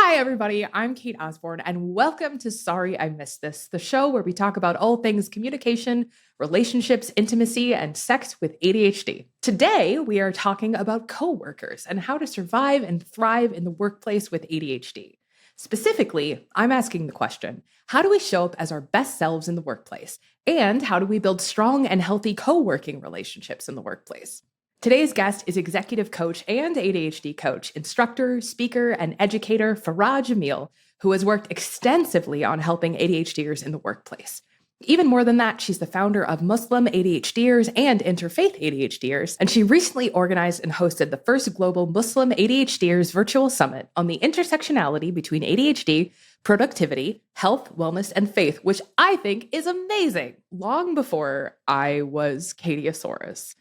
Hi, everybody. I'm Kate Osborne, and welcome to Sorry I Missed This, the show where we talk about all things communication, relationships, intimacy, and sex with ADHD. Today, we are talking about coworkers and how to survive and thrive in the workplace with ADHD. Specifically, I'm asking the question, how do we show up as our best selves in the workplace? And how do we build strong and healthy co-working relationships in the workplace? Today's guest is executive coach and ADHD coach, instructor, speaker, and educator Farah Jamil, who has worked extensively on helping ADHDers in the workplace. Even more than that, she's the founder of Muslim ADHDers and Interfaith ADHDers, and she recently organized and hosted the first global Muslim ADHDers virtual summit on the intersectionality between ADHD, productivity, health, wellness, and faith, which I think is amazing. Long before I was Katiosaurus,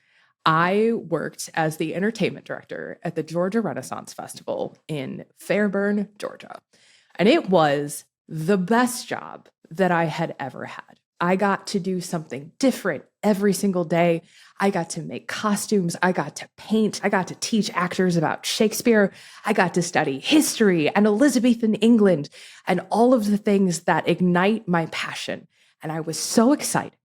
I worked as the entertainment director at the Georgia Renaissance Festival in Fairburn, Georgia. And it was the best job that I had ever had. I got to do something different every single day. I got to make costumes. I got to paint. I got to teach actors about Shakespeare. I got to study history and Elizabethan England and all of the things that ignite my passion. And I was so excited.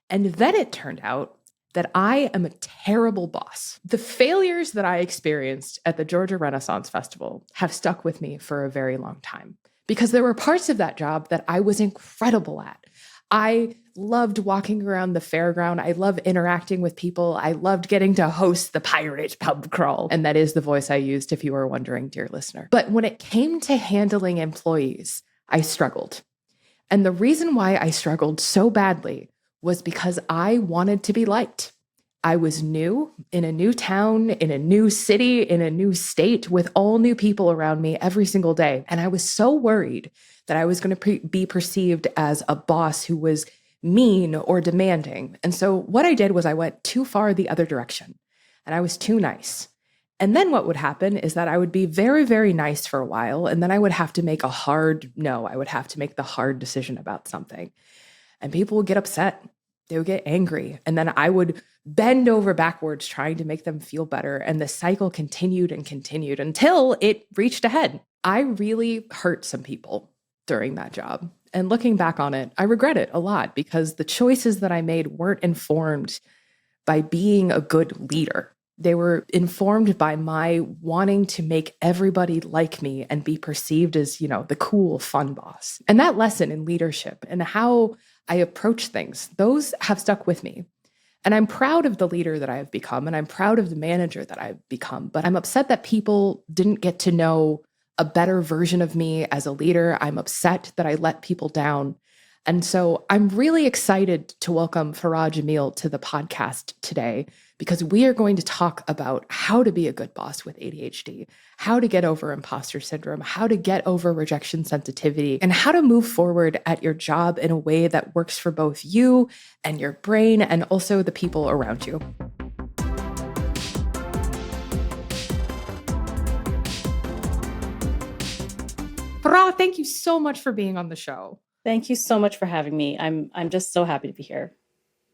And then it turned out that I am a terrible boss. The failures that I experienced at the Georgia Renaissance Festival have stuck with me for a very long time because there were parts of that job that I was incredible at. I loved walking around the fairground. I loved interacting with people. I loved getting to host the pirate pub crawl. And that is the voice I used, if you were wondering, dear listener. But when it came to handling employees, I struggled. And the reason why I struggled so badly was because I wanted to be liked. I was new in a new town, in a new city, in a new state with all new people around me every single day. And I was so worried that I was going to be perceived as a boss who was mean or demanding. And so what I did was I went too far the other direction and I was too nice. And then what would happen is that I would be very, very nice for a while. And then I would have to make I would have to make the hard decision about something. And people would get upset. They would get angry. And then I would bend over backwards trying to make them feel better. And the cycle continued and continued until it reached a head. I really hurt some people during that job. And looking back on it, I regret it a lot because the choices that I made weren't informed by being a good leader. They were informed by my wanting to make everybody like me and be perceived as, the cool, fun boss. And that lesson in leadership and how I approach things, those have stuck with me. And I'm proud of the leader that I have become, and I'm proud of the manager that I've become, but I'm upset that people didn't get to know a better version of me as a leader. I'm upset that I let people down. And so I'm really excited to welcome Farah Jamil to the podcast today because we are going to talk about how to be a good boss with ADHD, how to get over imposter syndrome, how to get over rejection sensitivity, and how to move forward at your job in a way that works for both you and your brain and also the people around you. Farah, thank you so much for being on the show. Thank you so much for having me. I'm just so happy to be here.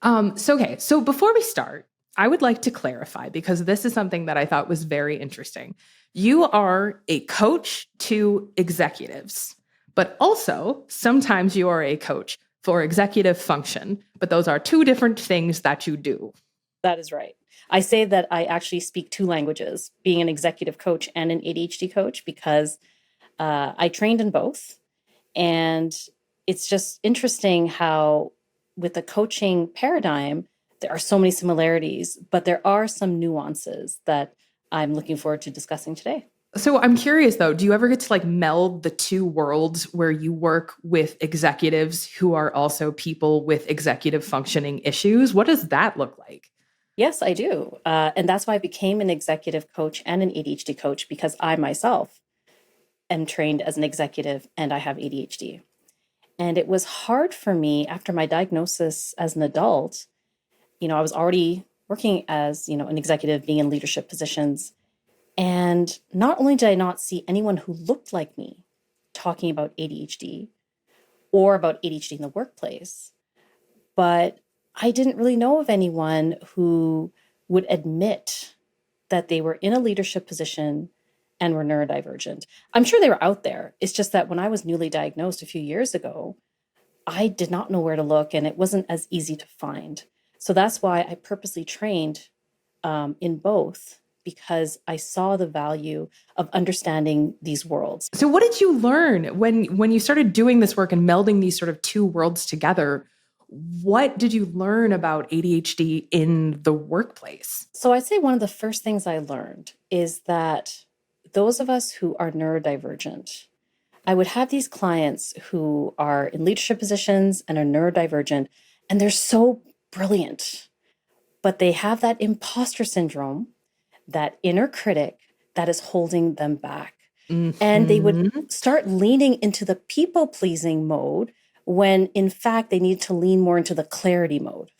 So before we start, I would like to clarify because this is something that I thought was very interesting. You are a coach to executives, but also sometimes you are a coach for executive function, but those are two different things that you do. That is right. I say that I actually speak two languages, being an executive coach and an ADHD coach, because I trained in both. And it's just interesting how with the coaching paradigm, there are so many similarities, but there are some nuances that I'm looking forward to discussing today. So I'm curious though, do you ever get to meld the two worlds where you work with executives who are also people with executive functioning issues? What does that look like? Yes, I do. And that's why I became an executive coach and an ADHD coach, because I myself am trained as an executive and I have ADHD. And it was hard for me after my diagnosis as an adult. I was already working as, an executive, being in leadership positions. And not only did I not see anyone who looked like me talking about ADHD or about ADHD in the workplace, but I didn't really know of anyone who would admit that they were in a leadership position and were neurodivergent. I'm sure they were out there. It's just that when I was newly diagnosed a few years ago, I did not know where to look and it wasn't as easy to find. So that's why I purposely trained in both, because I saw the value of understanding these worlds. So what did you learn when you started doing this work and melding these sort of two worlds together? What did you learn about ADHD in the workplace? So I'd say one of the first things I learned is that those of us who are neurodivergent, I would have these clients who are in leadership positions and are neurodivergent, and they're so brilliant, but they have that imposter syndrome, that inner critic that is holding them back. And they would start leaning into the people pleasing mode when in fact they need to lean more into the clarity mode.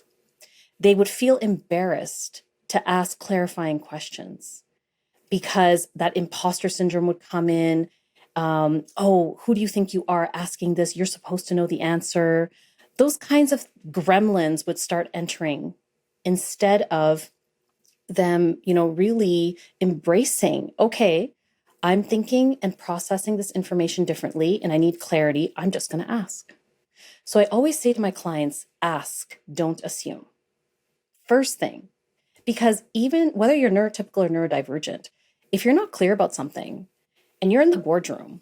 They would feel embarrassed to ask clarifying questions because that imposter syndrome would come in. Oh, who do you think you are asking this? You're supposed to know the answer. Those kinds of gremlins would start entering instead of them, really embracing, okay, I'm thinking and processing this information differently and I need clarity. I'm just going to ask. So I always say to my clients, ask, don't assume. First thing, because even whether you're neurotypical or neurodivergent, if you're not clear about something and you're in the boardroom,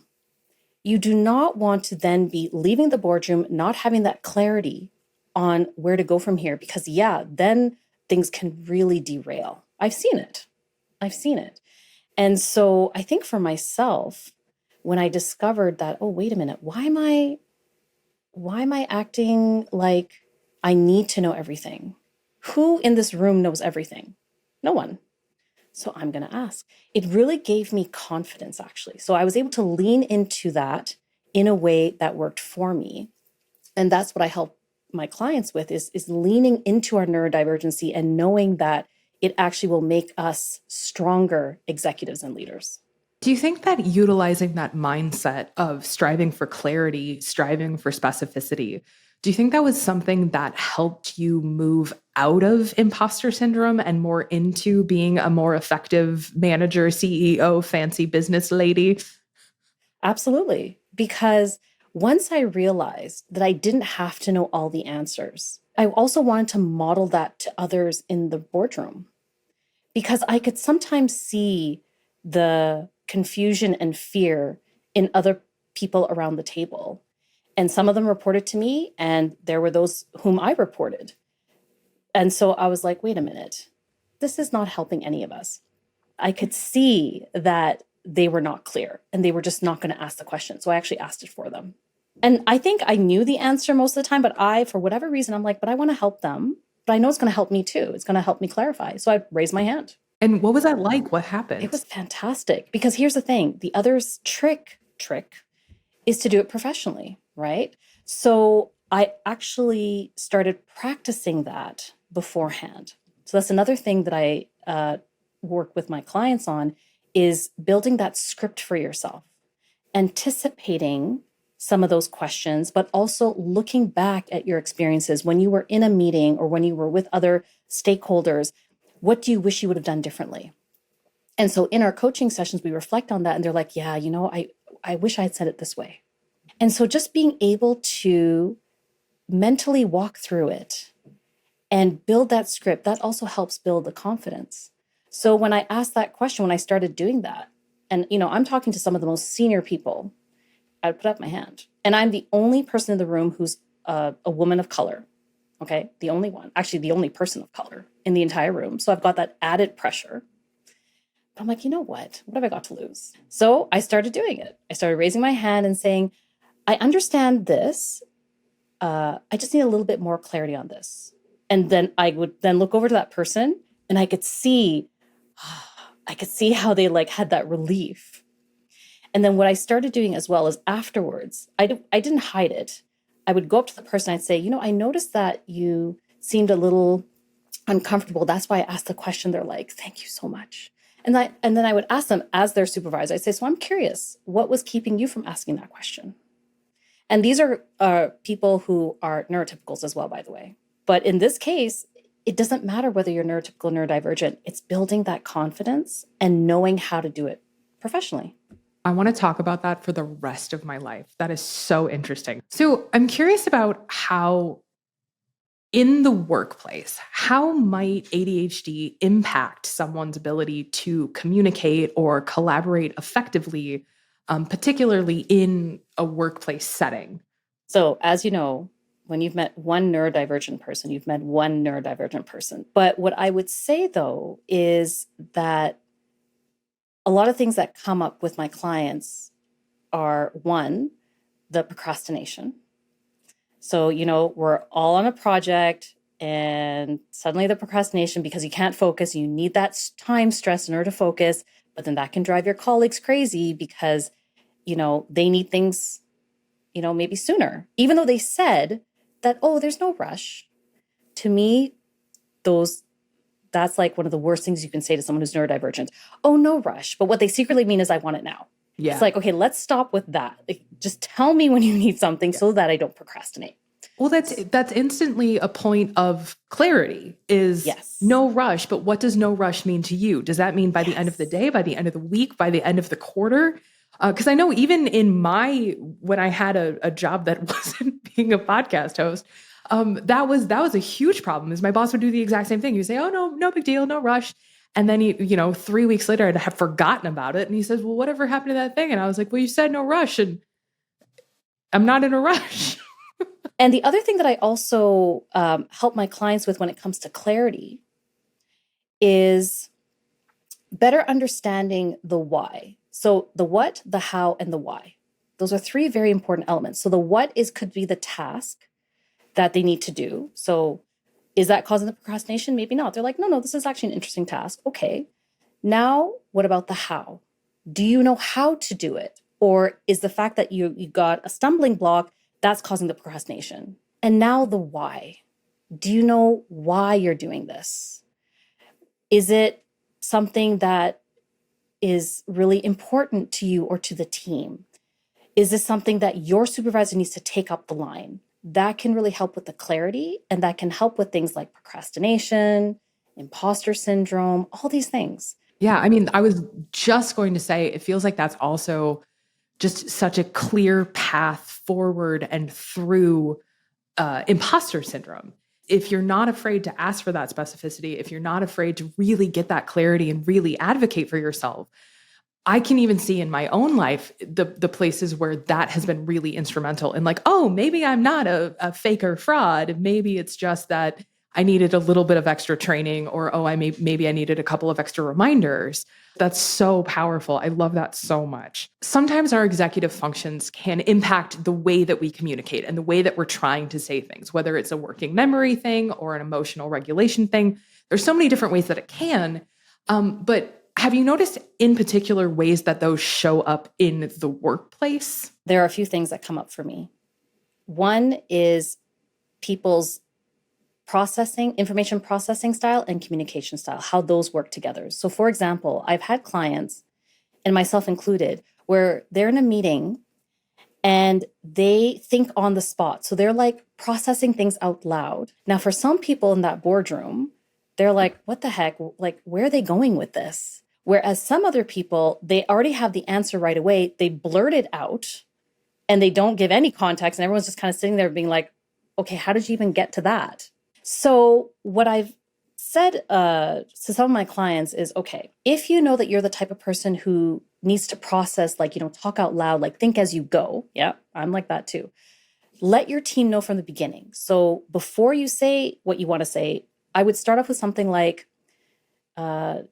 you do not want to then be leaving the boardroom, not having that clarity on where to go from here, because then things can really derail. I've seen it. And so I think for myself, when I discovered that, oh, wait a minute, why am I acting like I need to know everything? Who in this room knows everything? No one. So I'm going to ask. It really gave me confidence, actually. So I was able to lean into that in a way that worked for me. And that's what I help my clients with is leaning into our neurodivergency and knowing that it actually will make us stronger executives and leaders. Do you think that utilizing that mindset of striving for clarity, striving for specificity, do you think that was something that helped you move out of imposter syndrome and more into being a more effective manager, CEO, fancy business lady? Absolutely. Because once I realized that I didn't have to know all the answers, I also wanted to model that to others in the boardroom, because I could sometimes see the confusion and fear in other people around the table. And some of them reported to me, and there were those whom I reported. And so I was like, wait a minute, this is not helping any of us. I could see that they were not clear and they were just not going to ask the question. So I actually asked it for them. And I think I knew the answer most of the time, but for whatever reason, I'm like, but I want to help them. But I know it's going to help me too. It's going to help me clarify. So I raised my hand. And what was that like? What happened? It was fantastic, because here's the thing. The other's trick is to do it professionally, right? So I actually started practicing that beforehand. So that's another thing that I work with my clients on, is building that script for yourself, anticipating some of those questions, but also looking back at your experiences when you were in a meeting or when you were with other stakeholders. What do you wish you would have done differently? And so in our coaching sessions, we reflect on that and they're like, yeah, I wish I had said it this way. And so just being able to mentally walk through it and build that script, that also helps build the confidence. So when I asked that question, when I started doing that, and I'm talking to some of the most senior people, I would put up my hand. And I'm the only person in the room who's a woman of color. Okay, the only one, actually the only person of color in the entire room. So I've got that added pressure. I'm like, you know what have I got to lose? So I started doing it. I started raising my hand and saying, I understand this. I just need a little bit more clarity on this. And then I would then look over to that person and I could see how they had that relief. And then what I started doing as well is afterwards, I didn't hide it. I would go up to the person, I'd say, I noticed that you seemed a little uncomfortable. That's why I asked the question. They're like, thank you so much. And then I would ask them as their supervisor, I'd say, so I'm curious, what was keeping you from asking that question? And these are people who are neurotypicals as well, by the way. But in this case, it doesn't matter whether you're neurotypical or neurodivergent. It's building that confidence and knowing how to do it professionally. I want to talk about that for the rest of my life. That is so interesting. So I'm curious about how in the workplace, how might ADHD impact someone's ability to communicate or collaborate effectively, particularly in a workplace setting? So, as you know, when you've met one neurodivergent person, you've met one neurodivergent person. But what I would say, though, is that a lot of things that come up with my clients are one, the procrastination. So, we're all on a project and suddenly the procrastination because you can't focus, you need that time stress in order to focus, but then that can drive your colleagues crazy because, they need things, maybe sooner, even though they said that, oh, there's no rush. To me, that's like one of the worst things you can say to someone who's neurodivergent. Oh, no rush. But what they secretly mean is I want it now. Yeah. It's like, okay, let's stop with that. Like, just tell me when you need something so that I don't procrastinate. Well, that's instantly a point of clarity is Yes. No rush. But what does no rush mean to you? Does that mean by the end of the day, by the end of the week, by the end of the quarter? Because I know even in when I had a job that wasn't being a podcast host, that was a huge problem. Is my boss would do the exact same thing. He'd say, "Oh no big deal, no rush." And then 3 weeks later, I'd have forgotten about it. And he says, "Well, whatever happened to that thing?" And I was like, "Well, you said no rush, and I'm not in a rush." And the other thing that I also help my clients with when it comes to clarity is better understanding the why. So the what, the how, and the why. Those are three very important elements. So the what could be the task that they need to do. So is that causing the procrastination? Maybe not. They're like, no, this is actually an interesting task. Okay. Now, what about the how? Do you know how to do it? Or is the fact that you got a stumbling block that's causing the procrastination? And now the why. Do you know why you're doing this? Is it something that is really important to you or to the team? Is this something that your supervisor needs to take up the line? That can really help with the clarity, and that can help with things like procrastination, imposter syndrome, all these things. Yeah, I mean, I was just going to say, it feels like that's also just such a clear path forward and through imposter syndrome. If you're not afraid to ask for that specificity, if you're not afraid to really get that clarity and really advocate for yourself, I can even see in my own life the places where that has been really instrumental in like, oh, maybe I'm not a fake or fraud. Maybe it's just that I needed a little bit of extra training, or maybe I needed a couple of extra reminders. That's so powerful. I love that so much. Sometimes our executive functions can impact the way that we communicate and the way that we're trying to say things, whether it's a working memory thing or an emotional regulation thing. There's so many different ways that it can. But have you noticed in particular ways that those show up in the workplace? There are a few things that come up for me. One is people's information processing style and communication style, how those work together. So for example, I've had clients, and myself included, where they're in a meeting and they think on the spot. So they're like processing things out loud. Now, for some people in that boardroom, they're like, what the heck? Like, where are they going with this? Whereas some other people, they already have the answer right away. They blurt it out and they don't give any context. And everyone's just kind of sitting there being like, okay, how did you even get to that? So what I've said to some of my clients is, okay, if you know that you're the type of person who needs to process, like, talk out loud, like think as you go. Yeah, I'm like that too. Let your team know from the beginning. So before you say what you want to say, I would start off with something like, I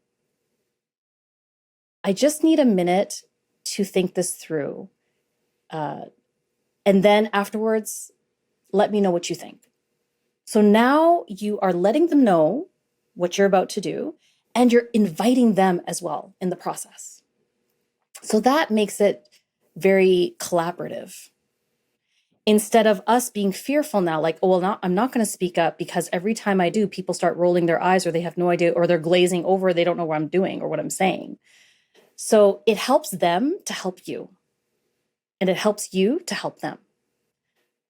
just need a minute to think this through. And then afterwards, let me know what you think. So now you are letting them know what you're about to do, and you're inviting them as well in the process. So that makes it very collaborative. Instead of us being fearful now, like, oh, well, I'm not going to speak up because every time I do, people start rolling their eyes, or they have no idea, or they're glazing over, they don't know what I'm doing or what I'm saying. So it helps them to help you, and it helps you to help them.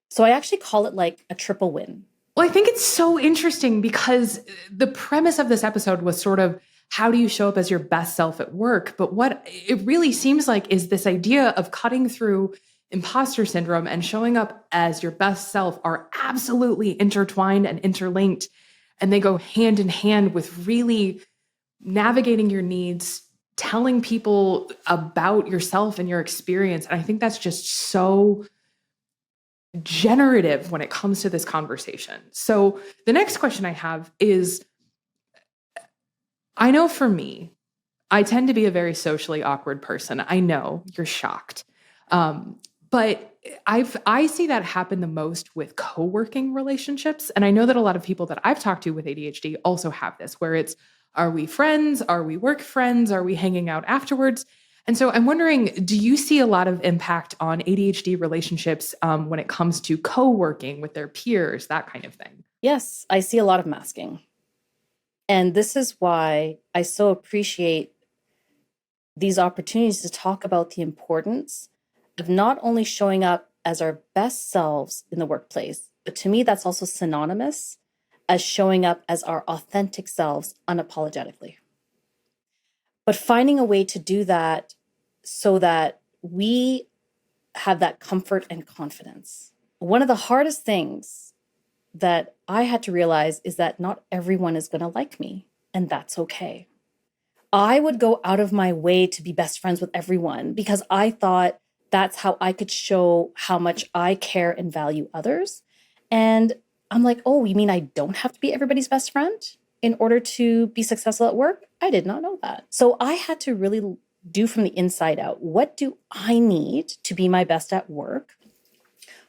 So I actually call it like a triple win. Well, I think it's so interesting because the premise of this episode was sort of how do you show up as your best self at work? But what it really seems like is this idea of cutting through imposter syndrome and showing up as your best self are absolutely intertwined and interlinked. And they go hand in hand with really navigating your needs, telling people about yourself and your experience. And I think that's just so generative when it comes to this conversation. So the next question I have is, I know for me, I tend to be a very socially awkward person. I know you're shocked. But I see that happen the most with co-working relationships. And I know that a lot of people that I've talked to with ADHD also have this, where it's, are we friends? Are we work friends? Are we hanging out afterwards? And so I'm wondering, do you see a lot of impact on ADHD relationships when it comes to co-working with their peers, that kind of thing? Yes, I see a lot of masking. And this is why I so appreciate these opportunities to talk about the importance of not only showing up as our best selves in the workplace, but to me, that's also synonymous as showing up as our authentic selves unapologetically. But finding a way to do that so that we have that comfort and confidence. One of the hardest things that I had to realize is that not everyone is going to like me, and that's okay. I would go out of my way to be best friends with everyone because I thought that's how I could show how much I care and value others. And I'm like, oh, you mean I don't have to be everybody's best friend in order to be successful at work? I did not know that. So I had to really do from the inside out. What do I need to be my best at work?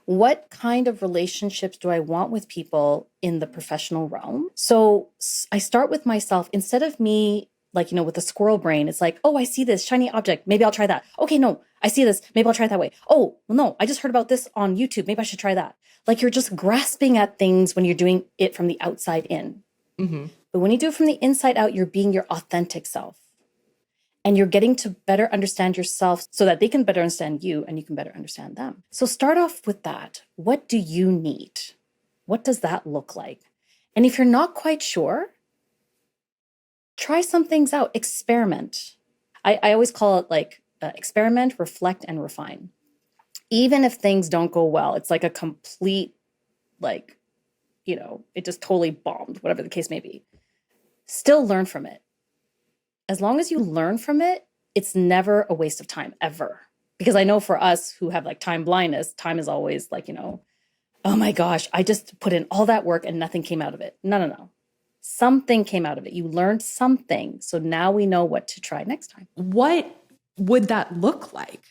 What kind of relationships do I want with people in the professional realm? So I start with myself. Instead of me, like, with the squirrel brain, it's like, oh, I see this shiny object. Maybe I'll try that. Okay, no, I see this. Maybe I'll try it that way. Oh, well, no, I just heard about this on YouTube. Maybe I should try that. Like, you're just grasping at things when you're doing it from the outside in. Mm-hmm. But when you do it from the inside out, you're being your authentic self. And you're getting to better understand yourself so that they can better understand you and you can better understand them. So start off with that. What do you need? What does that look like? And if you're not quite sure, try some things out. Experiment. I always call it like experiment, reflect, and refine. Even if things don't go well, it's like a complete, it just totally bombed, whatever the case may be. Still learn from it. As long as you learn from it, it's never a waste of time, ever. Because I know for us who have like time blindness, time is always like, oh my gosh, I just put in all that work and nothing came out of it. No. Something came out of it. You learned something. So now we know what to try next time. What would that look like?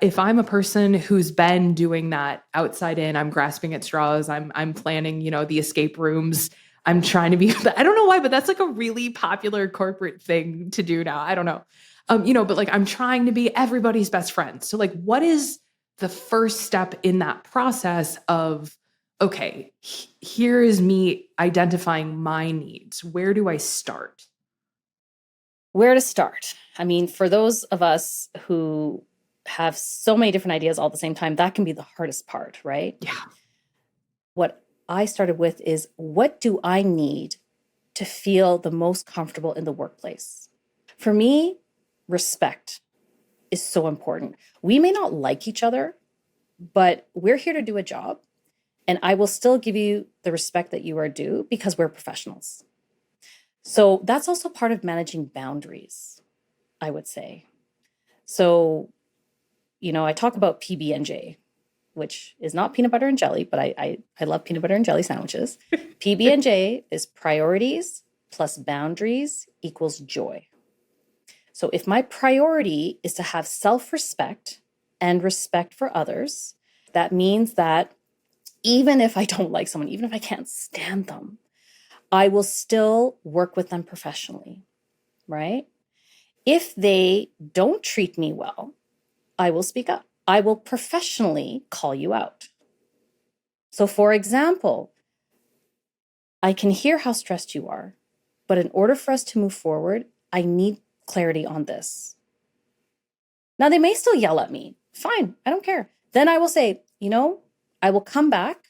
If I'm a person who's been doing that outside in, I'm grasping at straws, I'm planning, the escape rooms, I'm trying to be, I don't know why, but that's like a really popular corporate thing to do now. I don't know. But like I'm trying to be everybody's best friend. So like, what is the first step in that process of, okay, here is me identifying my needs. Where do I start? Where to start? I mean, for those of us who have so many different ideas all at the same time, that can be the hardest part, right? Yeah. What I started with is, what do I need to feel the most comfortable in the workplace? For me, respect is so important. We may not like each other, but we're here to do a job, and I will still give you the respect that you are due because we're professionals. So that's also part of managing boundaries, I would say. So, I talk about PB&J, which is not peanut butter and jelly, but I love peanut butter and jelly sandwiches. PB&J is priorities plus boundaries equals joy. So if my priority is to have self-respect and respect for others, that means that even if I don't like someone, even if I can't stand them, I will still work with them professionally, right? If they don't treat me well, I will speak up. I will professionally call you out. So for example, I can hear how stressed you are, but in order for us to move forward, I need clarity on this. Now they may still yell at me. Fine, I don't care. Then I will say, I will come back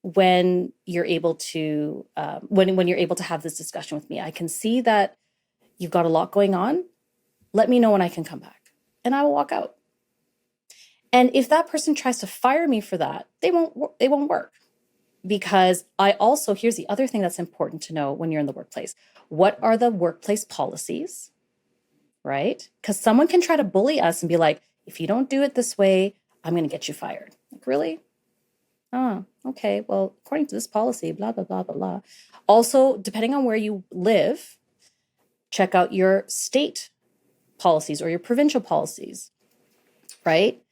when you're able to, when you're able to have this discussion with me. I can see that You've got a lot going on. Let me know when I can come back. And I will walk out. And if that person tries to fire me for that, they won't work. Because here's the other thing that's important to know when you're in the workplace. What are the workplace policies, right? Because someone can try to bully us and be like, if you don't do it this way, I'm going to get you fired. Like, really? Oh, okay. Well, according to this policy, blah, blah, blah, blah, blah. Also, depending on where you live, check out your state policies or your provincial policies, right?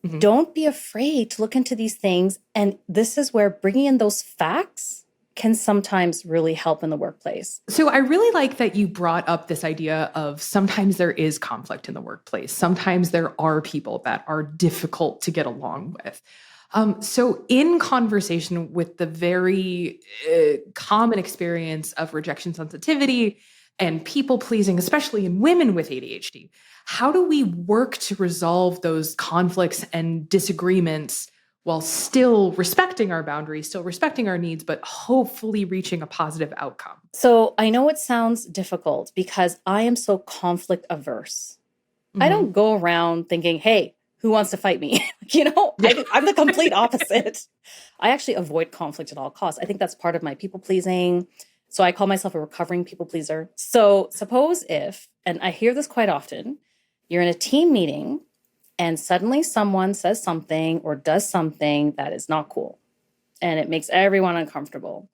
Mm-hmm. Don't be afraid to look into these things. And this is where bringing in those facts can sometimes really help in the workplace. So I really like that you brought up this idea of sometimes there is conflict in the workplace. Sometimes there are people that are difficult to get along with. So in conversation with the very common experience of rejection sensitivity and people pleasing, especially in women with ADHD, how do we work to resolve those conflicts and disagreements while still respecting our boundaries, still respecting our needs, but hopefully reaching a positive outcome? So I know it sounds difficult because I am so conflict averse. Mm-hmm. I don't go around thinking, hey, who wants to fight me? I'm the complete opposite. I actually avoid conflict at all costs. I think that's part of my people pleasing. So I call myself a recovering people pleaser. So suppose if, and I hear this quite often, you're in a team meeting and suddenly someone says something or does something that is not cool. And it makes everyone uncomfortable.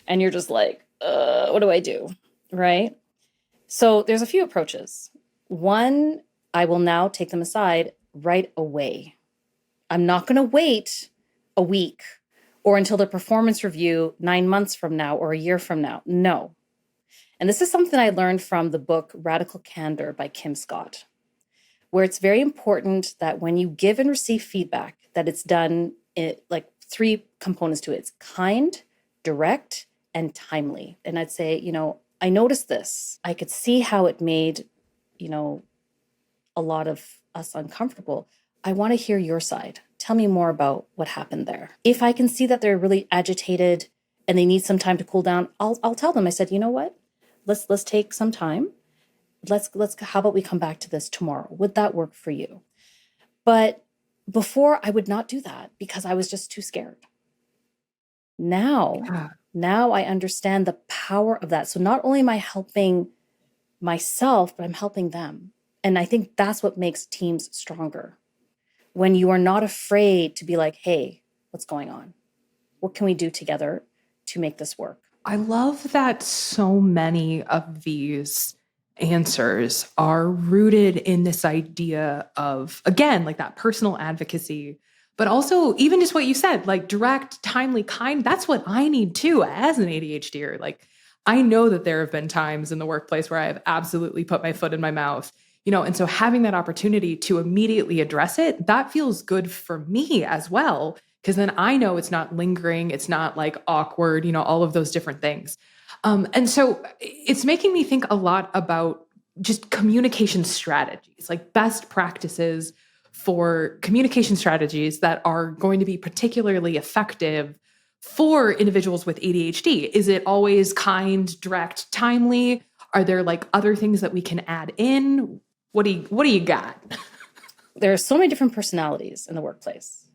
And you're just like, what do I do? Right? So there's a few approaches. One, I will now take them aside right away. I'm not going to wait a week or until the performance review 9 months from now or a year from now. No. And this is something I learned from the book Radical Candor by Kim Scott, where it's very important that when you give and receive feedback, that it's done like 3 components to it. It's kind, direct, and timely. And I'd say, I noticed this. I could see how it made, a lot of us uncomfortable. I want to hear your side. Tell me more about what happened there. If I can see that they're really agitated and they need some time to cool down, I'll tell them. I said, you know what? Let's take some time. How about we come back to this tomorrow? Would that work for you? But before I would not do that because I was just too scared. Now I understand the power of that. So not only am I helping myself, but I'm helping them. And I think that's what makes teams stronger. When you are not afraid to be like, hey, what's going on? What can we do together to make this work? I love that so many of these answers are rooted in this idea of, again, like that personal advocacy, but also even just what you said, like direct, timely, kind. That's what I need too as an ADHDer. Like, I know that there have been times in the workplace where I have absolutely put my foot in my mouth, and so having that opportunity to immediately address it, that feels good for me as well. Because then I know it's not lingering, it's not like awkward, all of those different things. And so it's making me think a lot about just communication strategies, like best practices for communication strategies that are going to be particularly effective for individuals with ADHD. Is it always kind, direct, timely? Are there like other things that we can add in? What do you got? There are so many different personalities in the workplace.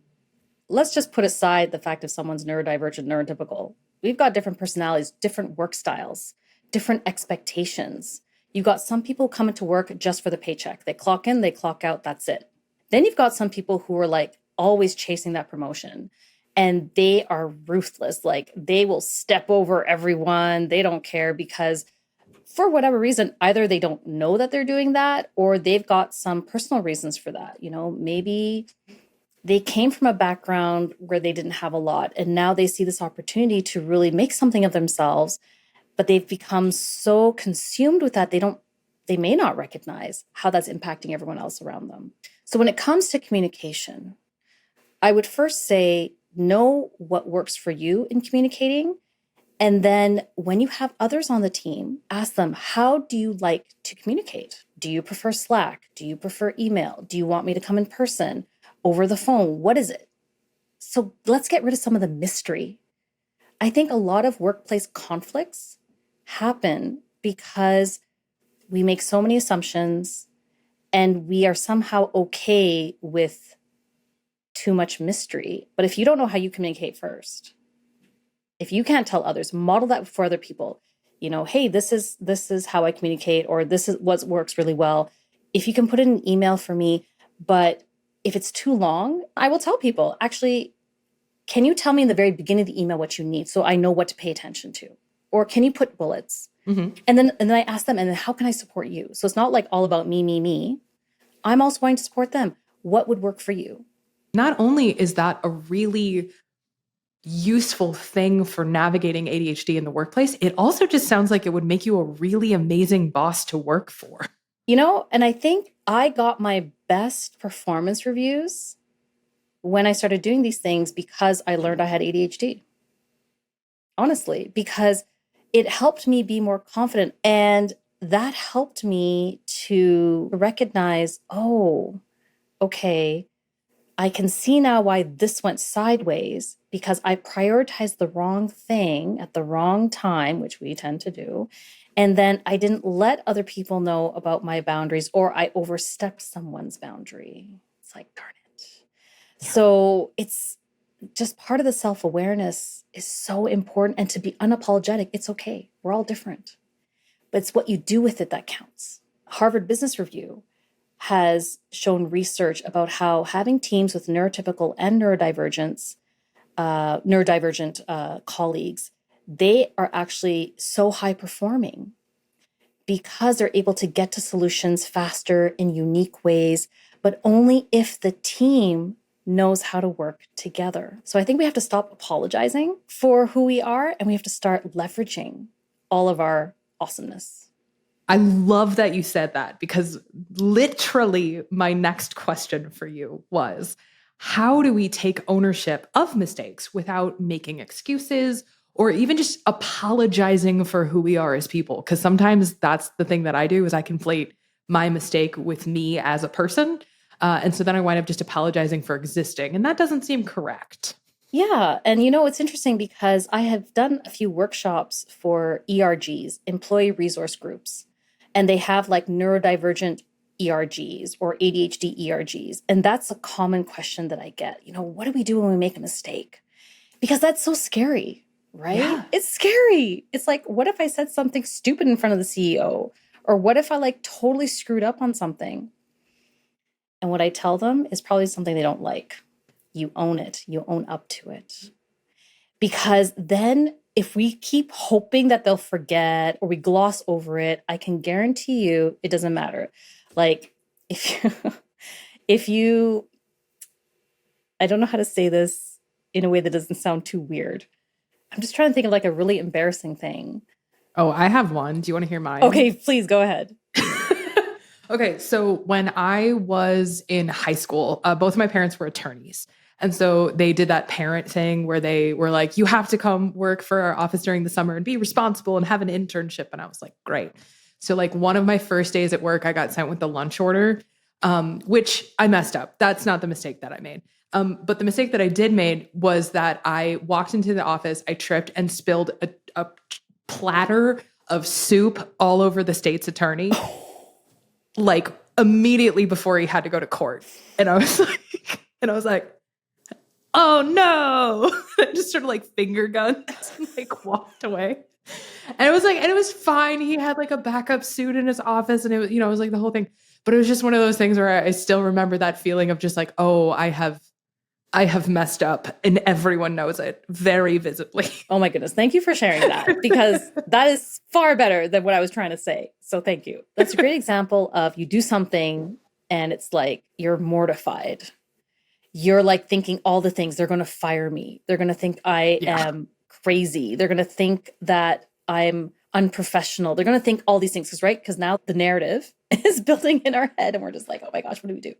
Let's just put aside the fact if someone's neurodivergent, neurotypical. We've got different personalities, different work styles, different expectations. You've got some people coming to work just for the paycheck. They clock in, they clock out, that's it. Then you've got some people who are like always chasing that promotion and they are ruthless. Like they will step over everyone. They don't care because for whatever reason, either they don't know that they're doing that or they've got some personal reasons for that. Maybe they came from a background where they didn't have a lot and now they see this opportunity to really make something of themselves, but they've become so consumed with that they may not recognize how that's impacting everyone else around them. So when it comes to communication, I would first say know what works for you in communicating. And then when you have others on the team, ask them, how do you like to communicate? Do you prefer Slack? Do you prefer email? Do you want me to come in person? Over the phone? What is it? So let's get rid of some of the mystery. I think a lot of workplace conflicts happen because we make so many assumptions, and we are somehow okay with too much mystery. But if you don't know how you communicate first, if you can't tell others, model that for other people. Hey, this is how I communicate, or this is what works really well. If you can put in an email for me, but if it's too long, I will tell people, actually, can you tell me in the very beginning of the email what you need so I know what to pay attention to? Or can you put bullets? Mm-hmm. And then I ask them, and then how can I support you? So it's not like all about me, me, me. I'm also going to support them. What would work for you? Not only is that a really useful thing for navigating ADHD in the workplace, it also just sounds like it would make you a really amazing boss to work for. And I think I got my best performance reviews when I started doing these things because I learned I had ADHD. Honestly, because it helped me be more confident. And that helped me to recognize, oh, okay, I can see now why this went sideways because I prioritized the wrong thing at the wrong time, which we tend to do. And then I didn't let other people know about my boundaries, or I overstepped someone's boundary. It's like, darn it. Yeah. So it's just part of the self-awareness is so important, and to be unapologetic. It's okay. We're all different, but it's what you do with it that counts. Harvard Business Review has shown research about how having teams with neurotypical and neurodivergent colleagues, they are actually so high performing because they're able to get to solutions faster in unique ways, but only if the team knows how to work together. So I think we have to stop apologizing for who we are, and we have to start leveraging all of our awesomeness. I love that you said that, because literally my next question for you was, how do we take ownership of mistakes without making excuses or even just apologizing for who we are as people? Because sometimes that's the thing that I do, is I conflate my mistake with me as a person. And so then I wind up just apologizing for existing. And that doesn't seem correct. Yeah. And it's interesting because I have done a few workshops for ERGs, employee resource groups, and they have like neurodivergent ERGs or ADHD ERGs. And that's a common question that I get. What do we do when we make a mistake? Because that's so scary, right? Yeah. It's scary. It's like, what if I said something stupid in front of the CEO? Or what if I like totally screwed up on something? And what I tell them is probably something they don't like. You own it. You own up to it. Because then if we keep hoping that they'll forget or we gloss over it, I can guarantee you it doesn't matter. Like if you, I don't know how to say this in a way that doesn't sound too weird. I'm just trying to think of like a really embarrassing thing. Oh, I have one. Do you want to hear mine? Okay, please go ahead. Okay, so when I was in high school, both of my parents were attorneys. And so they did that parent thing where they were like, you have to come work for our office during the summer and be responsible and have an internship. And I was like, great. So like one of my first days at work, I got sent with the lunch order, which I messed up. That's not the mistake that I made. But the mistake that I did make was that I walked into the office, I tripped and spilled a platter of soup all over the state's attorney. Like immediately before he had to go to court. And I was like, oh no. I just sort of like finger guns and like walked away. And it was fine. He had like a backup suit in his office, and it was, it was like the whole thing. But it was just one of those things where I still remember that feeling of just like, oh, I have messed up, and everyone knows it very visibly. Oh my goodness. Thank you for sharing that, because that is far better than what I was trying to say. So thank you. That's a great example of you do something and it's like you're mortified. You're like thinking all the things. They're going to fire me. They're going to think I am crazy. They're going to think that I'm unprofessional. They're going to think all these things, right? Because now the narrative is building in our head and we're just like, oh my gosh, what do we do?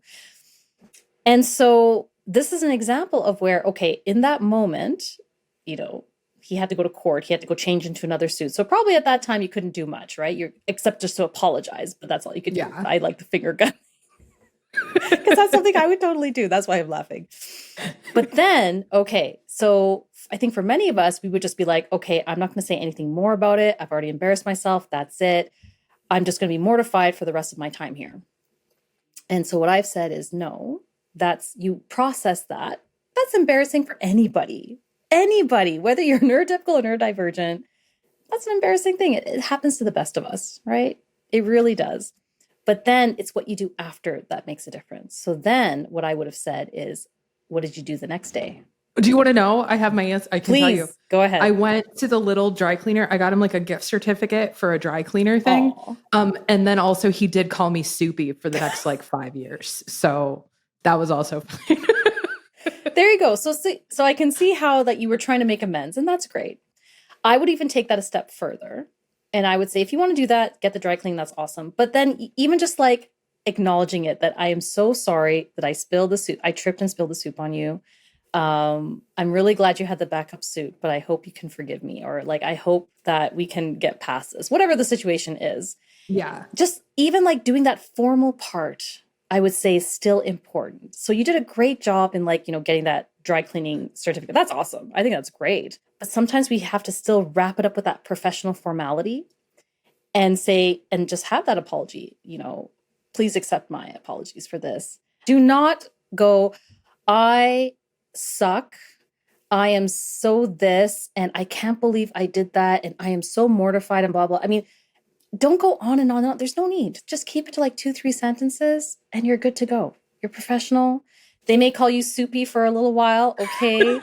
And so this is an example of where, okay, in that moment, he had to go to court. He had to go change into another suit. So probably at that time you couldn't do much, right? Except just to apologize, but that's all you could do. I like the finger gun. Because that's something I would totally do. That's why I'm laughing. But then, okay, so I think for many of us, we would just be like, okay, I'm not going to say anything more about it. I've already embarrassed myself. That's it. I'm just going to be mortified for the rest of my time here. And so what I've said is no, you process that. That's embarrassing for anybody. Anybody, whether you're neurotypical or neurodivergent, that's an embarrassing thing. It happens to the best of us, right? It really does. But then it's what you do after that makes a difference. So then what I would have said is, what did you do the next day? Do you want to know? I have my answer. I can tell you. Please, go ahead. I went to the little dry cleaner. I got him like a gift certificate for a dry cleaner thing. And then also he did call me Soupy for the next like 5 years. So that was also fine. There you go. So I can see how that you were trying to make amends, and that's great. I would even take that a step further. And I would say, if you want to do that, get the dry clean. That's awesome. But then even just like acknowledging it, that I am so sorry that I spilled the soup. I tripped and spilled the soup on you. I'm really glad you had the backup suit, but I hope you can forgive me, or like, I hope that we can get past this, whatever the situation is. Yeah. Just even like doing that formal part, I would say is still important. So you did a great job in like, getting that dry cleaning certificate. That's awesome. I think that's great. But sometimes we have to still wrap it up with that professional formality and say, and just have that apology, please accept my apologies for this. Do not go, I suck. I am so this, and I can't believe I did that. And I am so mortified and blah, blah. I mean, don't go on and on and on. There's no need. Just keep it to like 2-3 sentences and you're good to go. You're professional. They may call you Soupy for a little while. Okay.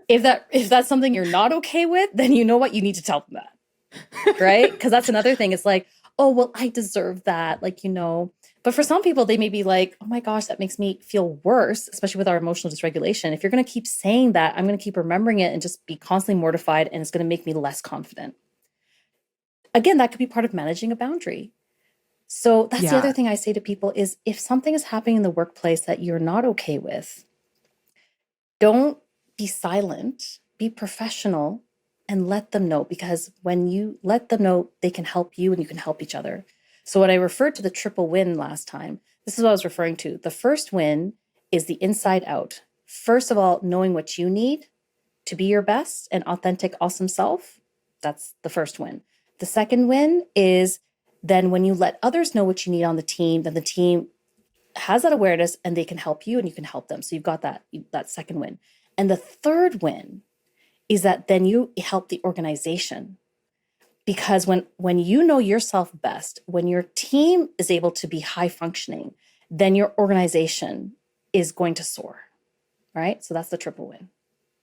If that's something you're not okay with, then you know what? You need to tell them that. Right? Because that's another thing. It's like, oh, well, I deserve that. Like, But for some people, they may be like, oh my gosh, that makes me feel worse, especially with our emotional dysregulation. If you're going to keep saying that, I'm going to keep remembering it and just be constantly mortified, and it's going to make me less confident. Again, that could be part of managing a boundary. So that's the other thing I say to people is, if something is happening in the workplace that you're not okay with, don't be silent, be professional, and let them know. Because when you let them know, they can help you and you can help each other. So when I referred to the triple win last time, this is what I was referring to. The first win is the inside out. First of all, knowing what you need to be your best and authentic, awesome self. That's the first win. The second win is then when you let others know what you need on the team, then the team has that awareness and they can help you and you can help them. So you've got that second win. And the third win is that then you help the organization. Because when you know yourself best, when your team is able to be high functioning, then your organization is going to soar, right? So that's the triple win.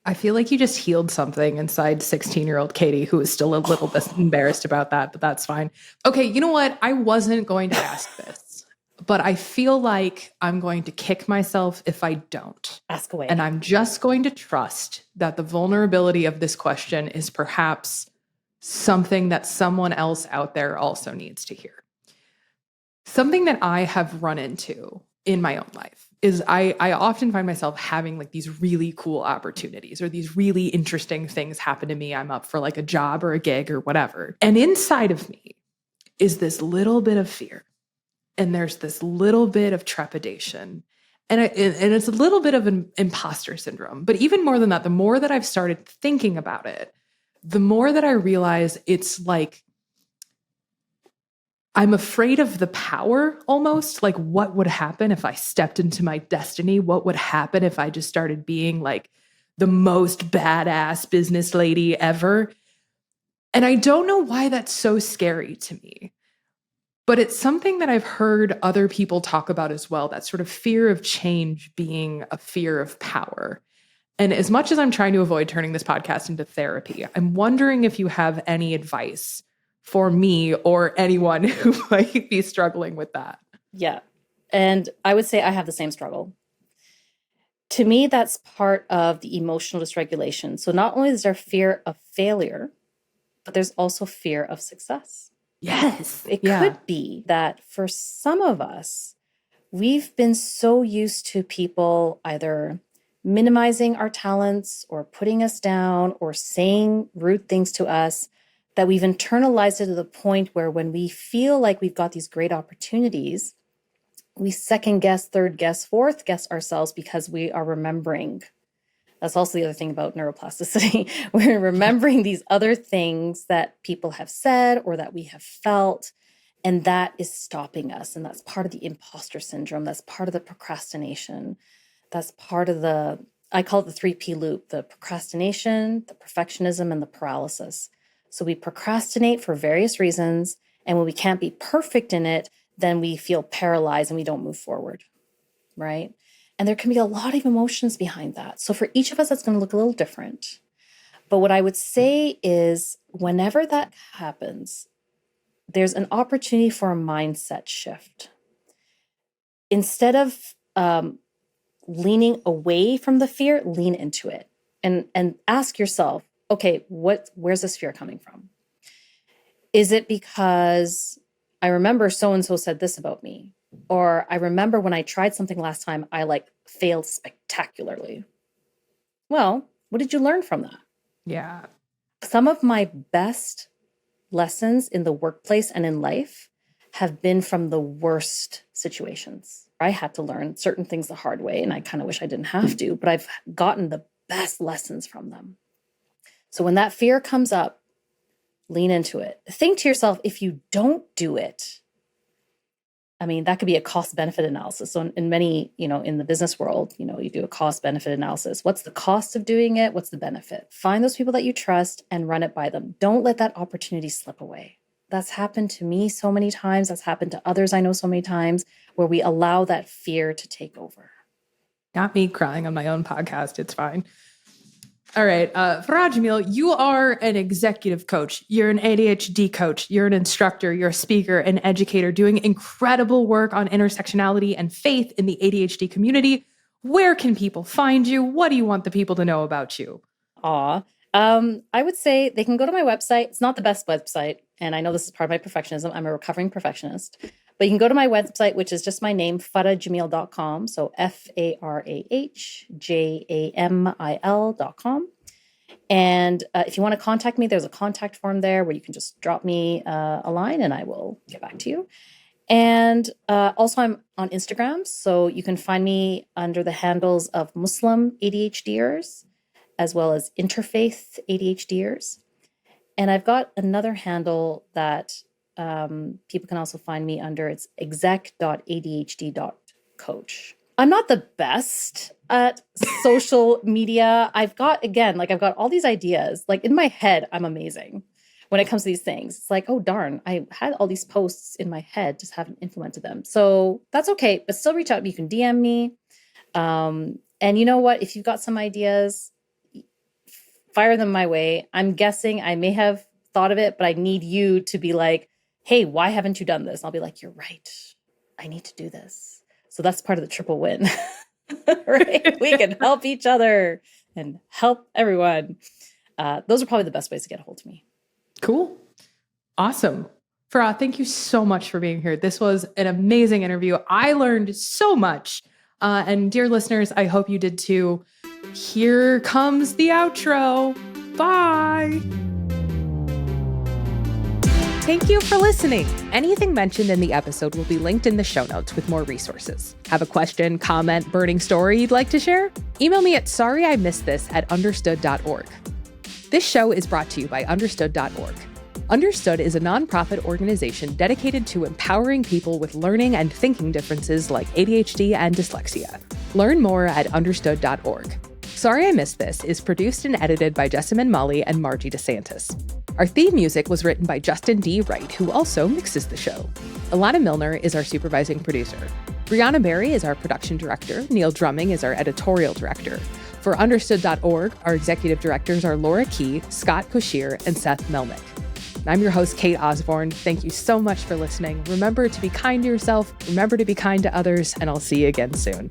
I feel like you just healed something inside 16-year-old Katie, who is still a little bit embarrassed about that, but that's fine. Okay, you know what? I wasn't going to ask this, but I feel like I'm going to kick myself if I don't. Ask away. And I'm just going to trust that the vulnerability of this question is perhaps something that someone else out there also needs to hear. Something that I have run into in my own life is I often find myself having like these really cool opportunities or these really interesting things happen to me. I'm up for like a job or a gig or whatever. And inside of me is this little bit of fear. And there's this little bit of trepidation. And it's a little bit of an imposter syndrome. But even more than that, the more that I've started thinking about it, the more that I realize it's like, I'm afraid of the power almost. Like, what would happen if I stepped into my destiny? What would happen if I just started being like the most badass business lady ever? And I don't know why that's so scary to me, but it's something that I've heard other people talk about as well, that sort of fear of change being a fear of power. And as much as I'm trying to avoid turning this podcast into therapy, I'm wondering if you have any advice for me or anyone who might be struggling with that. Yeah. And I would say I have the same struggle. To me, that's part of the emotional dysregulation. So not only is there fear of failure, but there's also fear of success. Yes. It could be that for some of us, we've been so used to people either minimizing our talents or putting us down or saying rude things to us that we've internalized it to the point where when we feel like we've got these great opportunities, we second guess, third guess, fourth guess ourselves because we are remembering. That's also the other thing about neuroplasticity. We're remembering these other things that people have said or that we have felt. And that is stopping us. And that's part of the imposter syndrome. That's part of the procrastination. That's part of I call it the 3P loop: the procrastination, the perfectionism, and the paralysis. So we procrastinate for various reasons. And when we can't be perfect in it, then we feel paralyzed and we don't move forward, right? And there can be a lot of emotions behind that. So for each of us, that's going to look a little different. But what I would say is whenever that happens, there's an opportunity for a mindset shift. Instead of leaning away from the fear, lean into it and ask yourself, okay, where's this fear coming from? Is it because I remember so-and-so said this about me? Or I remember when I tried something last time, I failed spectacularly. Well, what did you learn from that? Yeah. Some of my best lessons in the workplace and in life have been from the worst situations. I had to learn certain things the hard way, and I kind of wish I didn't have to, but I've gotten the best lessons from them. So when that fear comes up, lean into it. Think to yourself, if you don't do it, I mean, that could be a cost benefit analysis. So in many, in the business world, you do a cost benefit analysis. What's the cost of doing it? What's the benefit? Find those people that you trust and run it by them. Don't let that opportunity slip away. That's happened to me so many times. That's happened to others I know so many times, where we allow that fear to take over. Got me crying on my own podcast. It's fine. All right. Farah Jamil, you are an executive coach. You're an ADHD coach. You're an instructor. You're a speaker, an educator doing incredible work on intersectionality and faith in the ADHD community. Where can people find you? What do you want the people to know about you? I would say they can go to my website. It's not the best website, and I know this is part of my perfectionism. I'm a recovering perfectionist. But you can go to my website, which is just my name, farahjamil.com. So FARAHJAMIL.com. And if you want to contact me, there's a contact form there where you can just drop me a line and I will get back to you. And also I'm on Instagram. So you can find me under the handles of Muslim ADHDers, as well as interfaith ADHDers. And I've got another handle that people can also find me under. It's exec.adhd.coach. I'm not the best at social media. I've got all these ideas. In my head, I'm amazing when it comes to these things. It's oh darn, I had all these posts in my head, just haven't implemented them. So that's okay, but still reach out. You can DM me. And you know what? If you've got some ideas, fire them my way. I'm guessing I may have thought of it, but I need you to be hey, why haven't you done this? I'll be you're right. I need to do this. So that's part of the triple win, right? We can help each other and help everyone. Those are probably the best ways to get a hold of me. Cool. Awesome. Farah, thank you so much for being here. This was an amazing interview. I learned so much. And dear listeners, I hope you did too. Here comes the outro. Bye. Thank you for listening. Anything mentioned in the episode will be linked in the show notes with more resources. Have a question, comment, burning story you'd like to share? Email me at sorryimissedthis@understood.org. This show is brought to you by understood.org. Understood is a nonprofit organization dedicated to empowering people with learning and thinking differences like ADHD and dyslexia. Learn more at understood.org. Sorry I Missed This is produced and edited by Jessamine Molly and Margie DeSantis. Our theme music was written by Justin D. Wright, who also mixes the show. Alana Milner is our supervising producer. Brianna Berry is our production director. Neil Drumming is our editorial director. For Understood.org, our executive directors are Laura Key, Scott Koshier, and Seth Melnick. I'm your host, Kate Osborne. Thank you so much for listening. Remember to be kind to yourself, remember to be kind to others, and I'll see you again soon.